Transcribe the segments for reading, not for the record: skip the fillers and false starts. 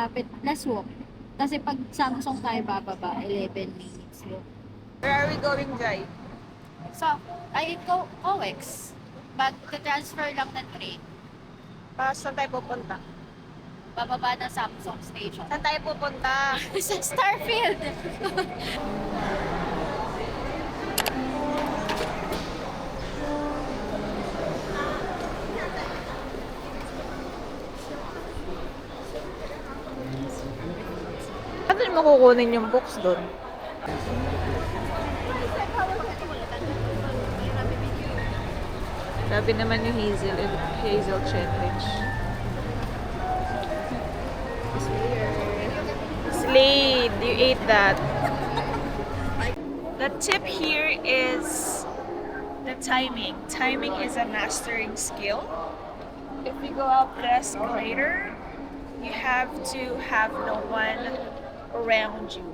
malapit, let's walk. Kasi pag Samsung tayo bababa, 11 minutes yun. Where are we going, Jai? So, ay COEX. Mag-transfer lang ng train. Saan tayo pupunta? Bababa ng Samsung Station. Saan tayo pupunta? Sa Starfield! Ano mo kukunin yung books doon? Sabi naman yung Hazel Chenrich. Slade, you ate that. The tip here is the timing. Timing is a mastering skill. If you go up the escalator, you have to have no one around you.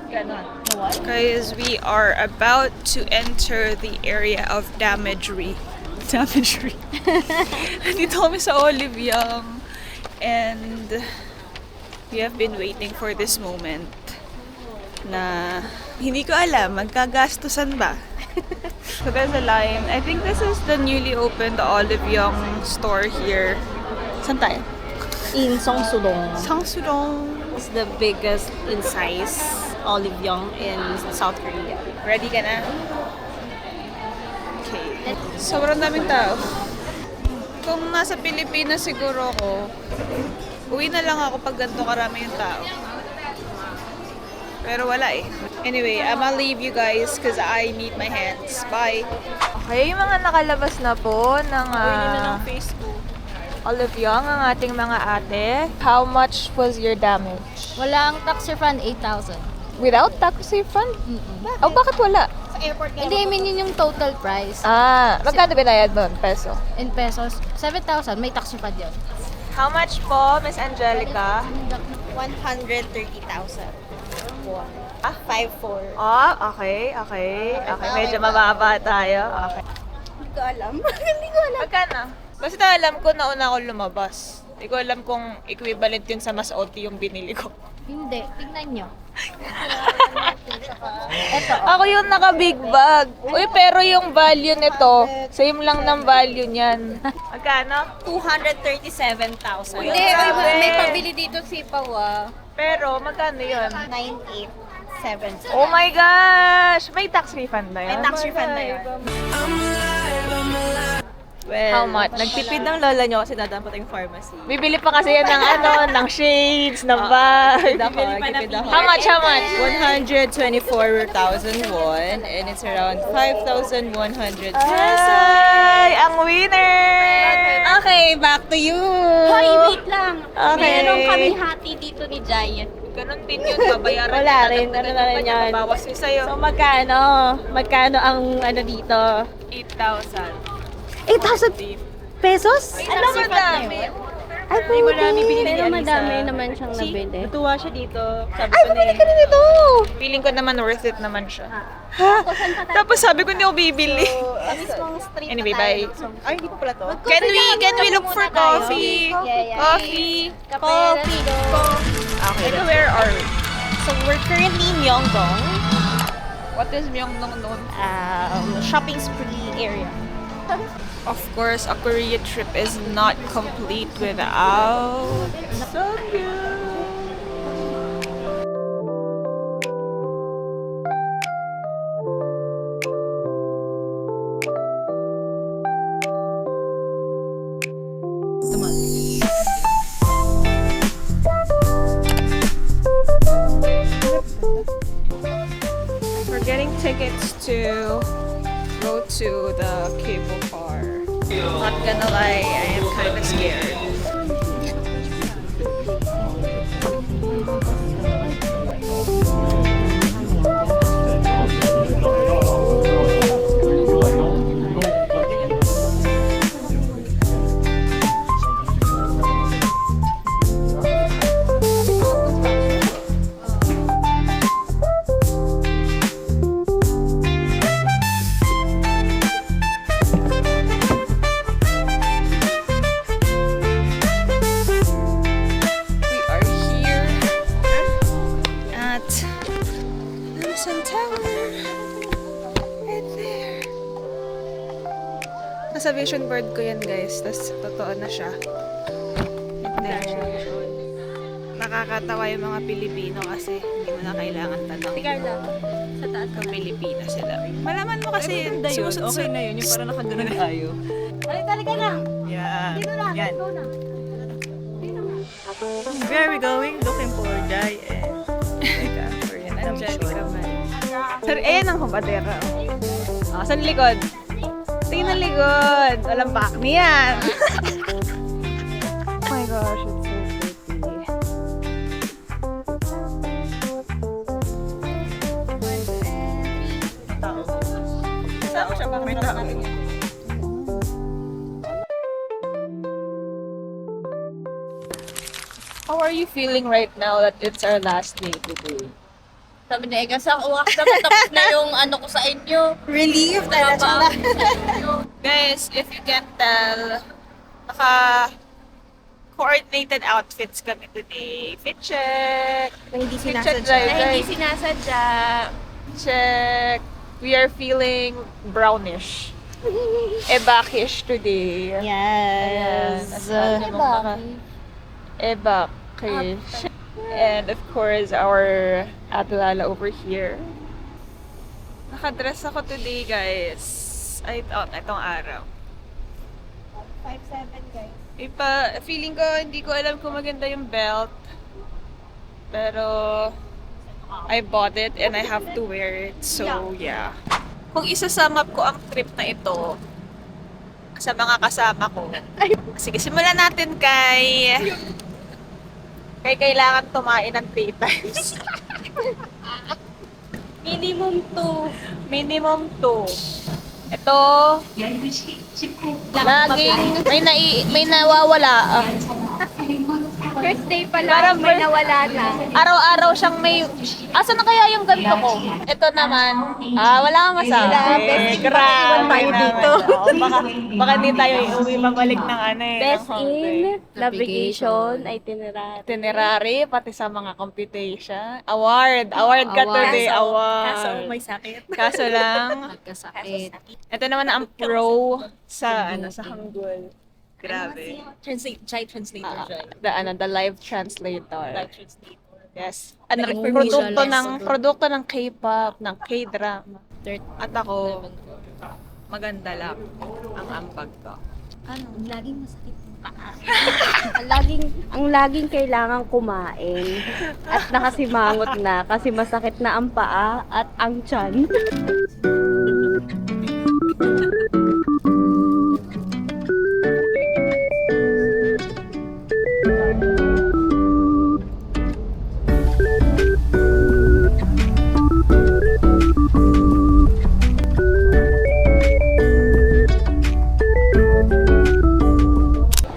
Ganon. What? Guys, we are about to enter the area of damagery. Damagery. Nandito kami sa Oliviang and we have been waiting for this moment na hindi ko alam, magkagastusan ba? So there's a line. I think this is the newly opened Oliviang store here. Saan tayo? In Seongsu-dong. Seongsu-dong. It's the biggest in size Oliviang in South Korea. Ready ka na? Okay. Sobrang daming tao. Kung nasa Pilipinas siguro ako, uwi na lang ako pag ganito karami yung tao. Pero wala eh. Anyway, I'm gonna leave you guys because I need my hands. Bye! Okay, yung mga nakalabas na po ng Facebook. Oliviang, ang ating mga ate. How much was your damage? Walang tax refund, 8,000. Without tax refund? Oh, bakit wala? Hindi, I mean yun yung total price. Magkano binayad nun? Peso? In pesos, 7,000. May tax refund yun. How much po, Miss Angelica? 130,000. 5,400. Okay. Medyo mababa tayo. Okay. Hindi ko alam. Hindi ko alam. Magkano? Basta alam ko nauna ako lumabas. Hindi ko alam kung equivalent yun sa mas OT yung binili ko. Hindi, tignan nyo. Ako yung naka-big bag. Uy, pero yung value nito, same lang ng value niyan. Magkano? 237,000. Uy, grabe. may pabili dito si Pawa. Pero magkano yun? 98,700. Oh my gosh! May tax refund na yun? May tax refund na yun. Well, How much? Nagtipid ng lola nyo kasi dadaan pa tayong pharmacy. bibili pa kasi yan ng ng shades, ng bag. Nagtipid ako. How much? 124,000 won and it's around 5,100 pesos. Ay, ang winner! Okay, back to you. Hoy, wait lang. Okay. Meron kami hati dito ni Giant. Ganon din yun, babayaran Wala kita, rin, dagdagan ano na rin pa niya, yan. babawas yun sa'yo. So magkano? Magkano ang ano dito? 8,000. 8,000 pesos? Ano madami? Ay, Marami binili Pero ni Alisa. madami naman siyang nabili. Natuwa siya dito. Sabi Ay, bumili ka na nito! Feeling ko naman worth it naman siya. Ha? Tapos sabi ko hindi ako bibili. mismong street Anyway, na tayo. bye. Ay, hindi pa pala to. Can we look for coffee? Yeah. Coffee. Coffee. Okay. Ito, where are we? So we're currently in Myeongdong, What is Myeongdong known? shopping spree area. Of course, a Korea trip is not complete without Samgyup. We're getting tickets to go to the cable car. Not gonna lie, I am kind of scared. Sun Tower. Right there. Nasa vision board ko yan, guys. Tapos, totoo na siya. And then, nakakatawa yung mga Pilipino kasi hindi mo na kailangan tanong Sa taas. kung Pilipina sila. Malaman mo kasi yun. Okay na yun, yung parang nakaganon tayo. Halika na. Yeah. Dito na. Yan. Go na. Where are we going? Looking for Jai and Teka, for an Angelica admission. man. Sir, ayan ang kumbadera. Oh, saan likod? Tingnan ang likod. Walang back niyan. Oh my gosh, it's so pretty. Saan siya ba? May tao. How are you feeling right now that it's our last day today? Sabi ni Eka, sa uwak dapat tapos na yung ano ko sa inyo. Relieved Diba? Guys, if you can tell, naka-coordinated outfits kami today. Fit check! Hindi Fit check, Jai, Na Jai. hindi sinasadya. Check! We are feeling brownish. Ebakish today. Yes. Ebakish. And of course, our Atlala over here. Nakadress ako today, guys. Ay, itong araw. 5'7" guys. Feeling ko, hindi ko alam kung maganda yung belt. Pero, I bought it and I have to wear it. So, yeah. Kung isasum up ko ang trip na ito sa mga kasama ko. Sige, simulan natin kay kailangan tumain ng 3 times. Minimum 2. Minimum 2. Ito, laging may nawawala. First day pa Parang lang, may nawala na. Araw-araw siyang may... Asa na kaya yung ganito ko? Ito naman. Wala kang masabi. Grabe dito. Baka hindi tayo iuwi pabalik ng Best ng holiday. in navigation, itinerary. Itinerary, pati sa mga computation. Award ka today. Award. Kaso may sakit. Kaso lang, Nagkasakit. ito naman ang pro sa sa Hangul. Grabe. Jai translator. The live translator. Translator. Yes. information Produkto ng K-pop, ng K-drama. At ako, maganda lang ang ambag ko. Ano? Laging masakit yung paa. ang laging kailangan kumain at nakasimangot na kasi masakit na ang paa at ang tiyan.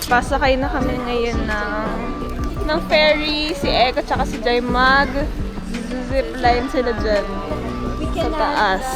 Pasakay na kami ngayon ng ferry. Si Eka tsaka si Jai zipline sila dyan sa taas.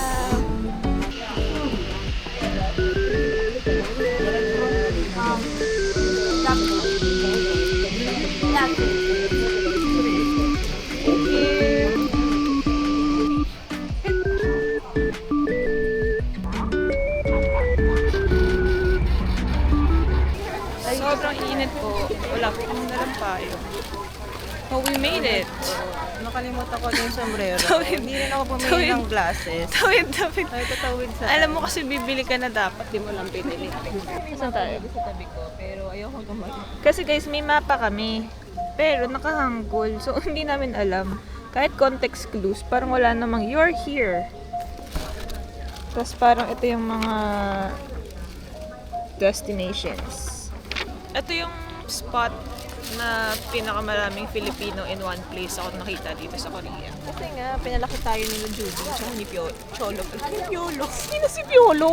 Sobrang init po. Wala po kami nalang payo. Oh, we made it. Nakalimutan ko yung sombrero. Tawid. Hindi rin ako pumili ng glasses. Tawid. Ay, tatawid sa... Alam mo kasi bibili ka na dapat, di mo lang pinili. Saan tayo? sa tabi ko, pero ayoko gumawa. Kasi guys, may mapa kami. Pero nakahanggol. So, hindi namin alam. Kahit context clues, parang wala namang, you're here. Tapos parang ito yung mga destinations. Ito yung spot na pinakamaraming Filipino in one place ako nakita dito sa Korea. Kasi nga, pinalaki tayo ni Judy, tsaka ni Cholo. Piolo. Sino si Piolo?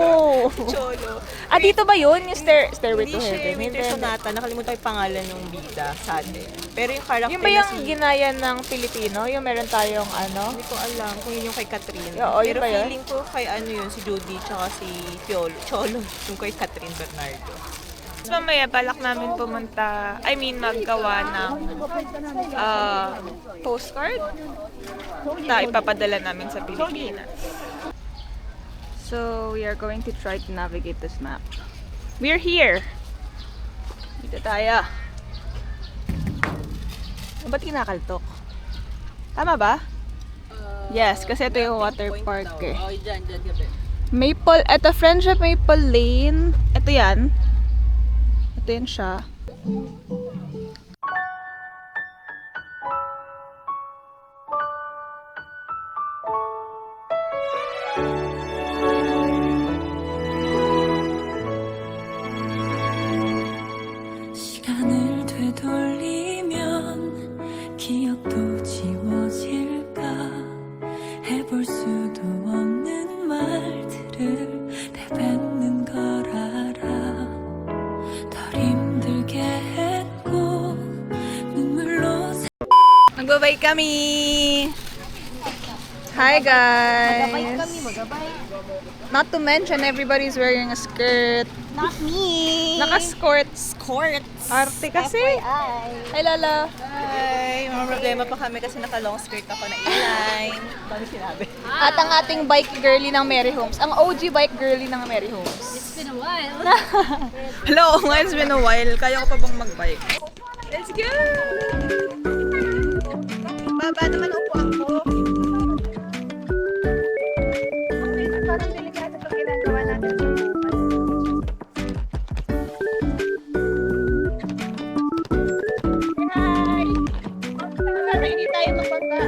Cholo. Dito ba yun? Yung Stairway Hindi to siya Heaven? yung Winter Sonata. Nakalimutan ko yung pangalan ng bida sa atin. Pero yung character Yung ba na yung si... ginaya ng Pilipino? Yung meron tayong ano? Hindi ko alam kung yun yung kay Catherine. Oo, yun Pero ba yun? feeling ko kay ano yun, si Judy tsaka si Cholo. Yung kay Catherine Bernardo. Tapos mamaya, balak namin pumunta, maggawa ng postcard na ipapadala namin sa Pilipinas. So, we are going to try to navigate this map. We're here! Dito tayo. Ba't kinakaltok? Tama ba? Yes, kasi ito yung water park eh. Dyan gabi. Maple, ito Friendship Maple Lane. Ito yan. Ito yan siya. 시간을 되돌리면 기억도 지워질까 해볼 수도 없는 말들을 내뱉는 걸 알아 덜 힘들게 했고 눈물로 Magbabay kami! Hi guys! magabay. Not to mention, everybody's wearing a skirt. Not me! Naka-skirt. Skort! Arte kasi. Hi Lala! Hi! Mga problema pa kami kasi naka-long skirt ako na inline. Paano sinabi? At ang ating bike girly ng Mary Homes. Ang OG bike girly ng Mary Homes. It's been a while. Hello, it's been a while. Kaya ko pa bang mag-bike? Let's go! Baba naman upuan ko. Parang delikado pag ginagawa natin. Hi! Para hindi tayo mapagka.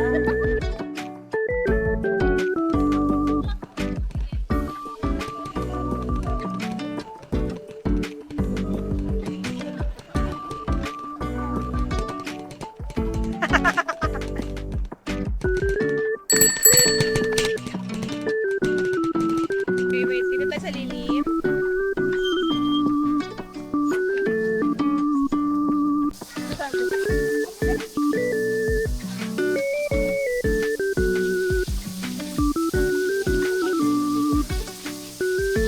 Wait, dito tayo sa lilim.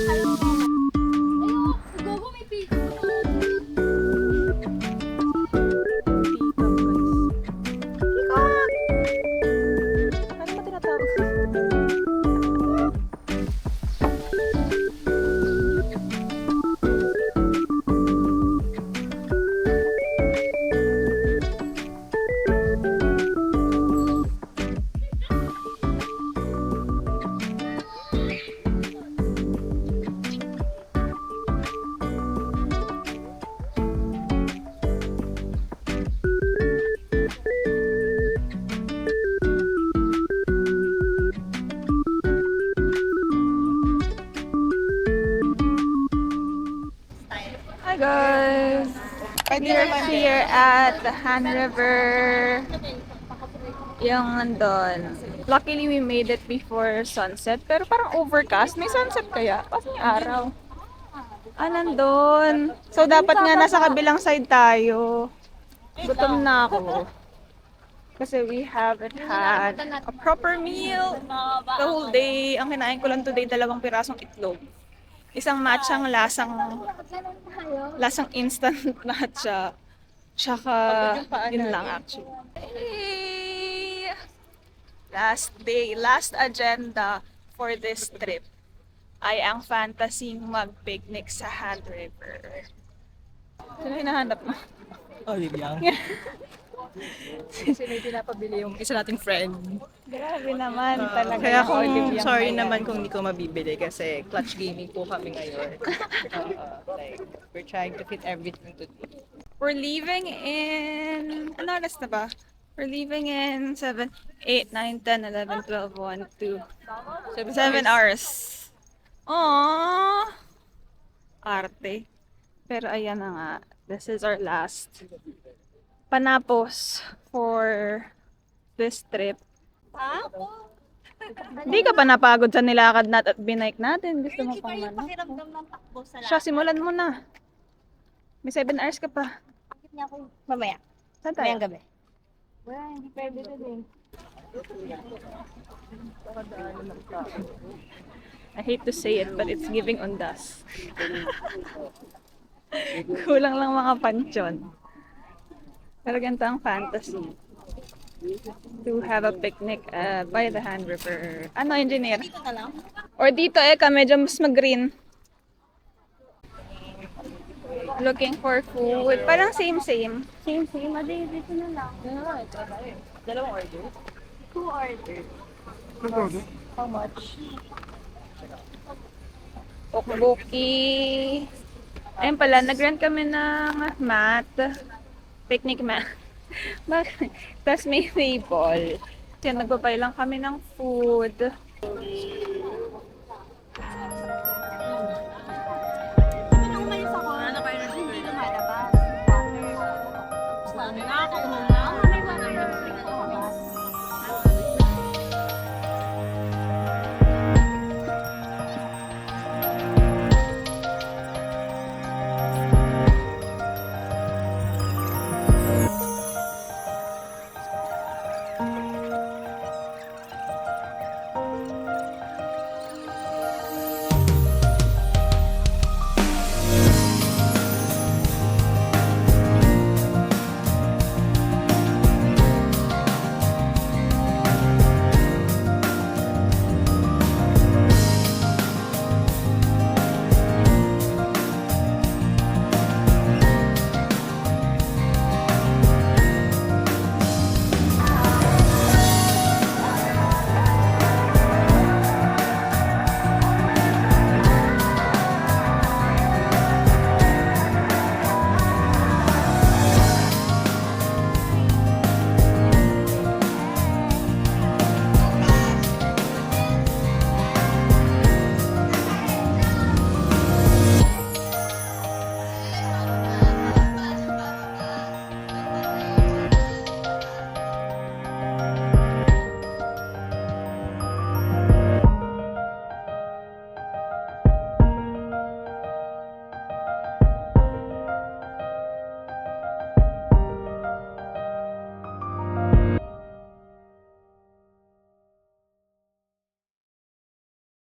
Ayun, gogo may picture. Ano ba tinatawag? Hi guys! We're here at the Han River. Yung nandun. Luckily we made it before sunset. Pero parang overcast. May sunset kaya? Kasi may araw. Nandun. So dapat nga nasa kabilang side tayo. Gutom na ako. Kasi we haven't had a proper meal the whole day. Ang kinain ko lang today, 2 pirasong itlog. Isang matchang lasang instant matcha. Tsaka, yun lang actually. Hey! Last day, last agenda for this trip ay ang fantasy mag-picnic sa Han River. Sino hinahanap mo? Olivia. Kasi may pinapabili yung isa nating friend. Grabe naman talaga. Kaya yung kung Olivia sorry Mayan. naman kung hindi ko mabibili kasi clutch gaming po kami ngayon. We're trying to fit everything to do. We're leaving in... Ano oras na ba? We're leaving in 7, 8, 9, 10, 11, 12, 1, 2, 7 hours. Aww! Arte. Pero ayan na nga. This is our last panapos for this trip. Hindi ka pa napagod sa nilakad at binike natin. Gusto mo pang ano? Pakiramdam ng takbo sa Siya, simulan mo na. May 7 hours ka pa. lakit niya ako mamaya. Saan tayo? Mayang gabi. Wala, hindi pwede na din. I hate to say it, but it's giving on dust. Kulang lang mga pansyon. Pero ganito ang fantasy. To have a picnic by the Hand River. Ano, engineer? Dito na lang? Or dito medyo mas mag-green. Looking for food. Parang same. Same, adi, dito na lang. Dalawang order. 2 orders. How much? Okboki. Ayun pala, nag-rent kami ng mat. Picnic mat. Bakit? Tapos may table. Kaya nagpapay lang kami ng food.